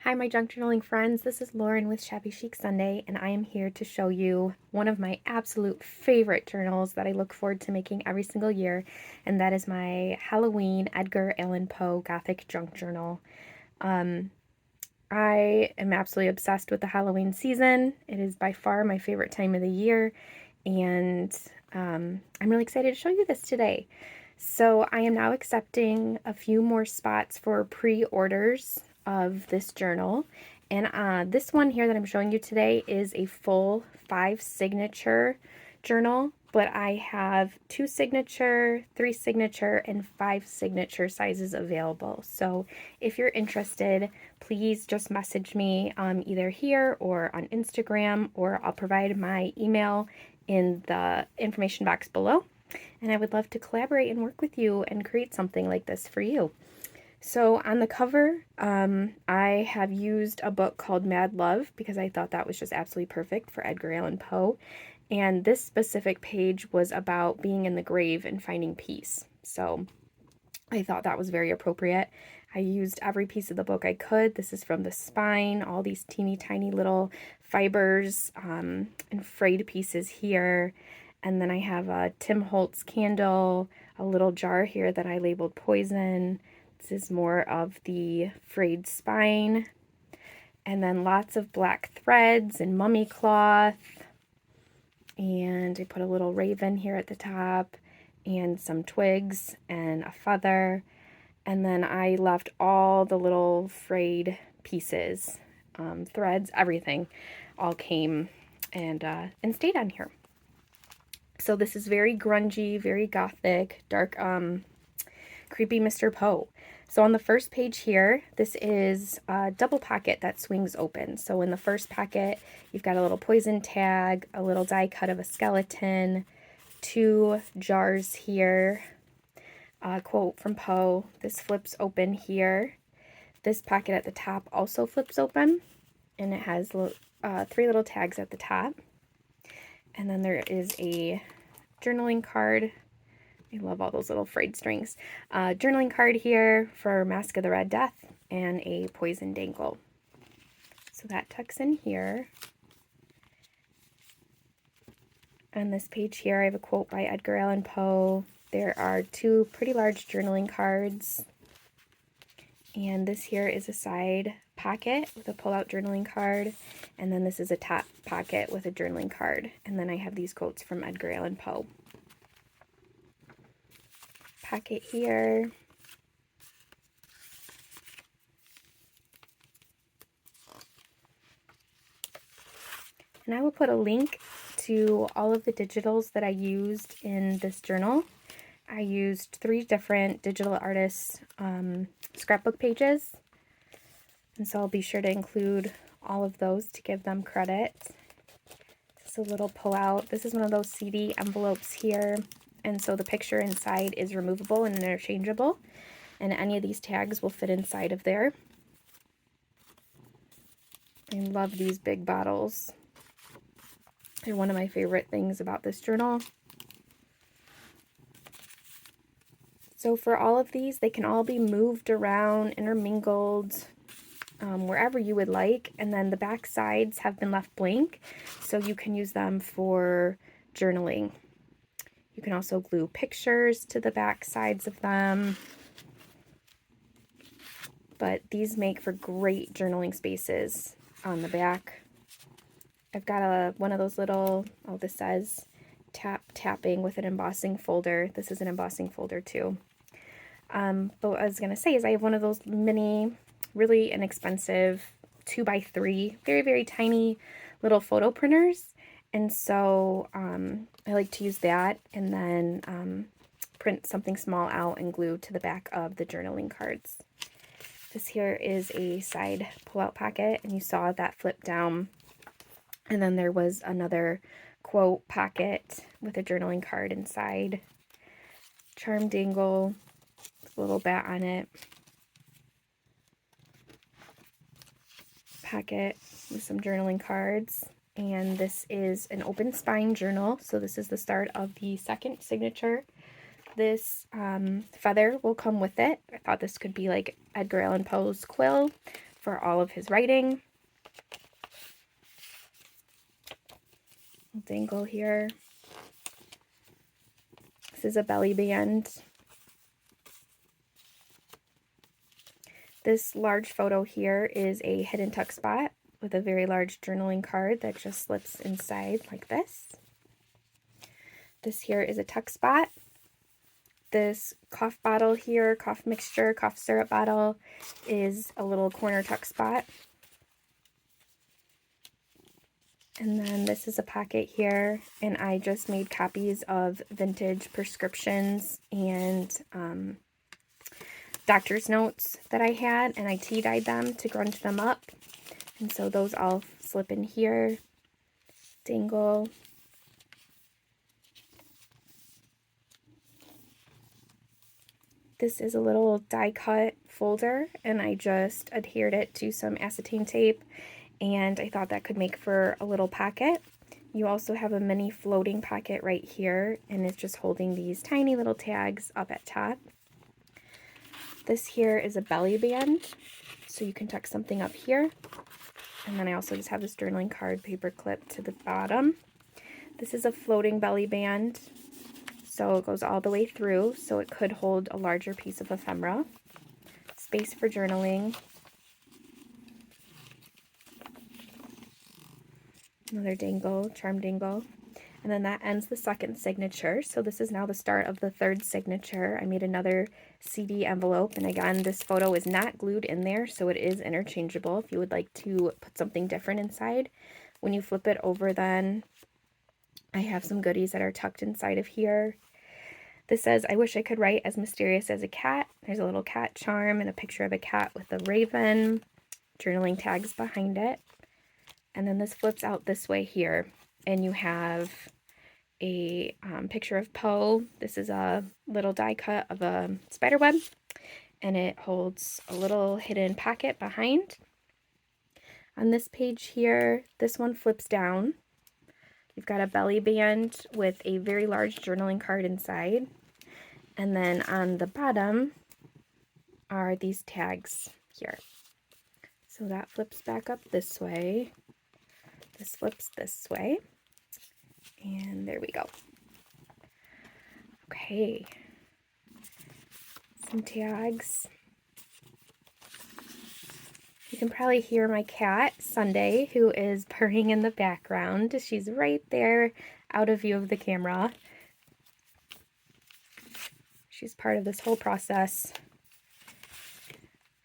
Hi, my junk journaling friends. This is Lauren with Shabby Chic Sunday, and I am here to show you one of my absolute favorite journals that I look forward to making every single year, and that is my Halloween Edgar Allan Poe Gothic junk journal. I am absolutely obsessed with the Halloween season. It is by far my favorite time of the year, and I'm really excited to show you this today. So I am now accepting a few more spots for pre-orders of this journal, and this one here that I'm showing you today is a full 5 signature journal, but I have 2 signature, 3 signature, and 5 signature sizes available. So if you're interested, please just message me either here or on Instagram, or I'll provide my email in the information box below. And I would love to collaborate and work with you and create something like this for you. So on the cover, I have used a book called Mad Love because I thought that was just absolutely perfect for Edgar Allan Poe. And this specific page was about being in the grave and finding peace. So I thought that was very appropriate. I used every piece of the book I could. This is from the spine, all these teeny tiny little fibers and frayed pieces here. And then I have a Tim Holtz candle, a little jar here that I labeled poison. This is more of the frayed spine. And then lots of black threads and mummy cloth. And I put a little raven here at the top and some twigs and a feather. And then I left all the little frayed pieces, threads, everything all came and stayed on here. So this is very grungy, very gothic, dark, creepy Mr. Poe. So on the first page here, this is a double pocket that swings open. So in the first pocket, you've got a little poison tag, a little die cut of a skeleton, 2 jars here, a quote from Poe. This flips open here. This pocket at the top also flips open, and it has 3 little tags at the top. And then there is a journaling card. I love all those little frayed strings. Journaling card here for Mask of the Red Death and a poison dangle. So that tucks in here. On this page here, I have a quote by Edgar Allan Poe. There are 2 pretty large journaling cards. And this here is a side pocket with a pull-out journaling card. And then this is a top pocket with a journaling card. And then I have these quotes from Edgar Allan Poe. Pocket here. And I will put a link to all of the digitals that I used in this journal. I used 3 different digital artists scrapbook pages, and so I'll be sure to include all of those to give them credit. Just a little pull out. This is one of those CD envelopes here, and so the picture inside is removable and interchangeable, and any of these tags will fit inside of there. I love these big bottles. They're one of my favorite things about this journal. So for all of these, they can all be moved around, intermingled, wherever you would like. And then the back sides have been left blank, so you can use them for journaling. You can also glue pictures to the back sides of them. But these make for great journaling spaces on the back. I've got one of those little, oh, this says tapping with an embossing folder. This is an embossing folder too. But what I was going to say is I have one of those mini, really inexpensive 2x3, very, very tiny little photo printers. And so I like to use that and then print something small out and glue to the back of the journaling cards. This here is a side pull-out pocket, and you saw that flip down. And then there was another quote pocket with a journaling card inside. Charm dangle, a little bat on it. Packet with some journaling cards. And this is an open spine journal, so this is the start of the second signature. This feather will come with it. I thought this could be like Edgar Allan Poe's quill for all of his writing. Dangle here. This is a belly band. This large photo here is a hidden tuck spot with a very large journaling card that just slips inside like this. This here is a tuck spot. This cough bottle here, cough mixture, cough syrup bottle, is a little corner tuck spot. And then this is a pocket here, and I just made copies of vintage prescriptions and doctor's notes that I had, and I tea dyed them to grunge them up. And so those all slip in here, dangle. This is a little die cut folder, and I just adhered it to some acetate tape, and I thought that could make for a little pocket. You also have a mini floating pocket right here, and it's just holding these tiny little tags up at top. This here is a belly band, so you can tuck something up here. And then I also just have this journaling card paper clip to the bottom. This is a floating belly band, so it goes all the way through, so it could hold a larger piece of ephemera. Space for journaling. Another dangle, charm dangle. And then that ends the second signature. So this is now the start of the third signature. I made another CD envelope, and again, this photo is not glued in there, so it is interchangeable if you would like to put something different inside. When you flip it over, then I have some goodies that are tucked inside of here. This says, "I wish I could write as mysterious as a cat." There's a little cat charm and a picture of a cat with a raven, journaling tags behind it. And then this flips out this way here, and you have a picture of Poe. This is a little die cut of a spider web, and it holds a little hidden pocket behind. On this page here, this one flips down. You've got a belly band with a very large journaling card inside, and then on the bottom are these tags here. So that flips back up this way. This flips this way. And there we go. Okay. Some tags. You can probably hear my cat, Sunday, who is purring in the background. She's right there, out of view of the camera. She's part of this whole process.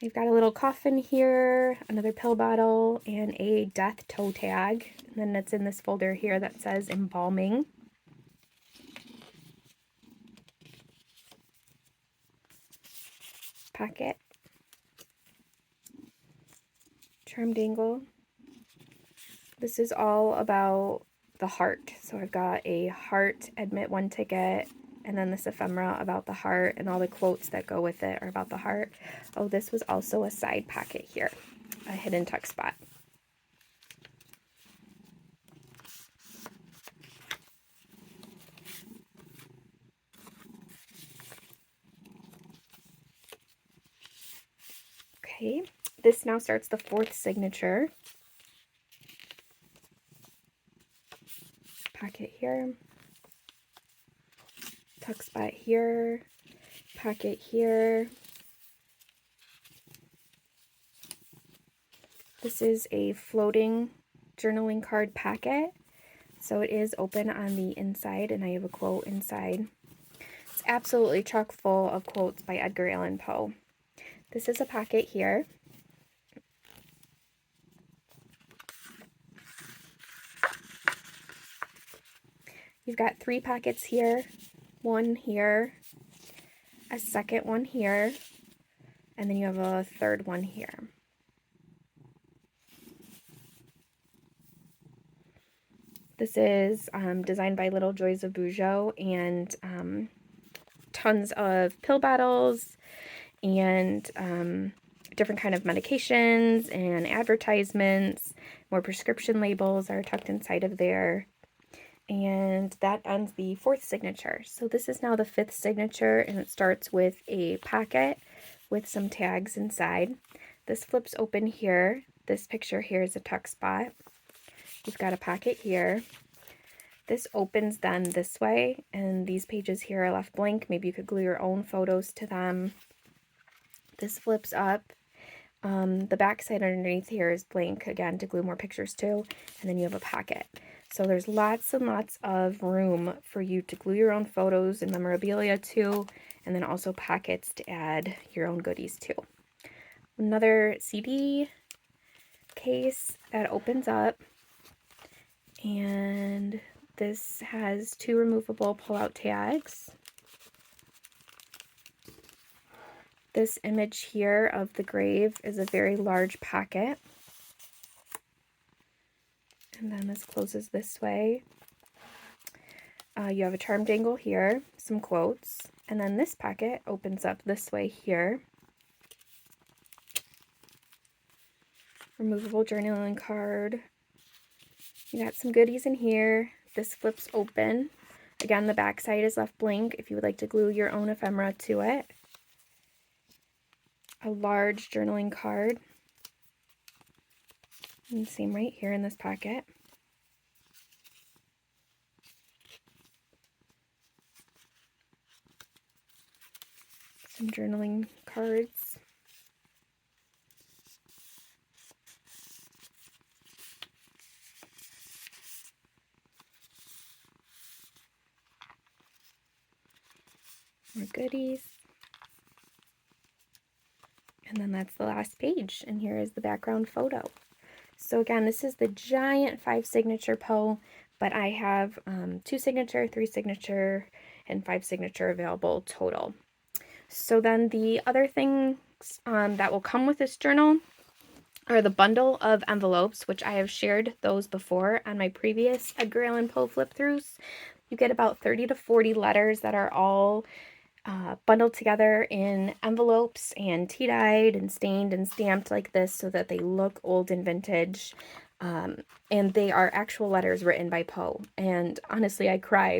We've got a little coffin here, another pill bottle, and a death toe tag. And then it's in this folder here that says embalming. Pocket. Charm dangle. This is all about the heart. So I've got a heart admit one ticket, and then this ephemera about the heart, and all the quotes that go with it are about the heart. Oh, this was also a side pocket here, a hidden tuck spot. Okay, this now starts the fourth signature. Pocket here. Tuck spot here, pocket here. This is a floating journaling card packet, so it is open on the inside, and I have a quote inside. It's absolutely chock full of quotes by Edgar Allan Poe. This is a pocket here. You've got 3 pockets here. One here, a second one here, and then you have a third one here. This is designed by littlejoysofbujo, and tons of pill bottles and different kind of medications and advertisements. More prescription labels are tucked inside of there. And that ends the fourth signature. So this is now the fifth signature, and it starts with a pocket with some tags inside. this flips open here. This picture here is a tuck spot. You've got a pocket here. This opens then this way, and these pages here are left blank. Maybe you could glue your own photos to them. This flips up. The back side underneath here is blank, again, to glue more pictures to, and then you have a pocket. So there's lots and lots of room for you to glue your own photos and memorabilia to, and then also pockets to add your own goodies to. Another CD case that opens up, and this has 2 removable pull-out tags. This image here of the grave is a very large pocket. And then this closes this way. You have a charm dangle here, some quotes, and then this pocket opens up this way here. Removable journaling card. You got some goodies in here. This flips open. Again, the back side is left blank if you would like to glue your own ephemera to it. A large journaling card. And same right here in this pocket. Some journaling cards. More goodies. And then that's the last page, and here is the background photo. So again, this is the giant 5 signature Poe, but I have 2 signature, 3 signature, and 5 signature available total. So then the other things that will come with this journal are the bundle of envelopes, which I have shared those before on my previous Edgar Allan Poe flip-throughs. You get about 30 to 40 letters that are all bundled together in envelopes and tea-dyed and stained and stamped like this so that they look old and vintage. And they are actual letters written by Poe. And honestly, I cry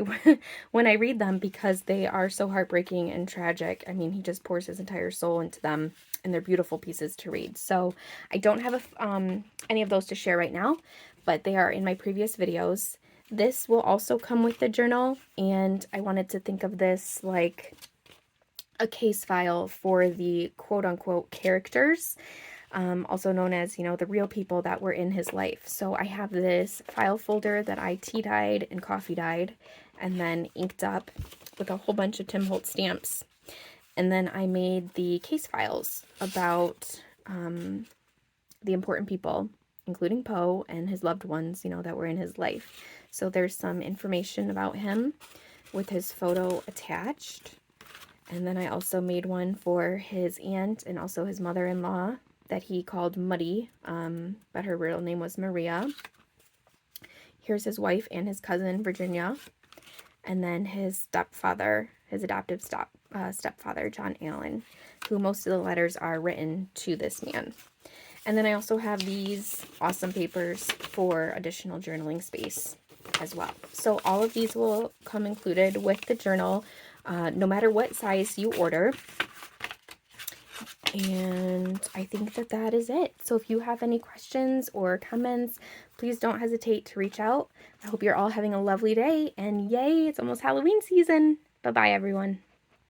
when I read them because they are so heartbreaking and tragic. I mean, he just pours his entire soul into them, and they're beautiful pieces to read. So I don't have any of those to share right now, but they are in my previous videos. This will also come with the journal, and I wanted to think of this like a case file for the quote-unquote characters, also known as, you know, the real people that were in his life. So I have this file folder that I tea-dyed and coffee-dyed and then inked up with a whole bunch of Tim Holtz stamps. And then I made the case files about the important people, including Poe and his loved ones, you know, that were in his life. So there's some information about him with his photo attached. And then I also made one for his aunt and also his mother-in-law that he called Muddy, but her real name was Maria. Here's his wife and his cousin, Virginia. And then his stepfather, his adoptive stepfather, John Allen, who most of the letters are written to this man. And then I also have these awesome papers for additional journaling space as well. So all of these will come included with the journal, no matter what size you order. And I think that that is it. So if you have any questions or comments, please don't hesitate to reach out. I hope you're all having a lovely day, and yay, it's almost Halloween season. Bye-bye, everyone.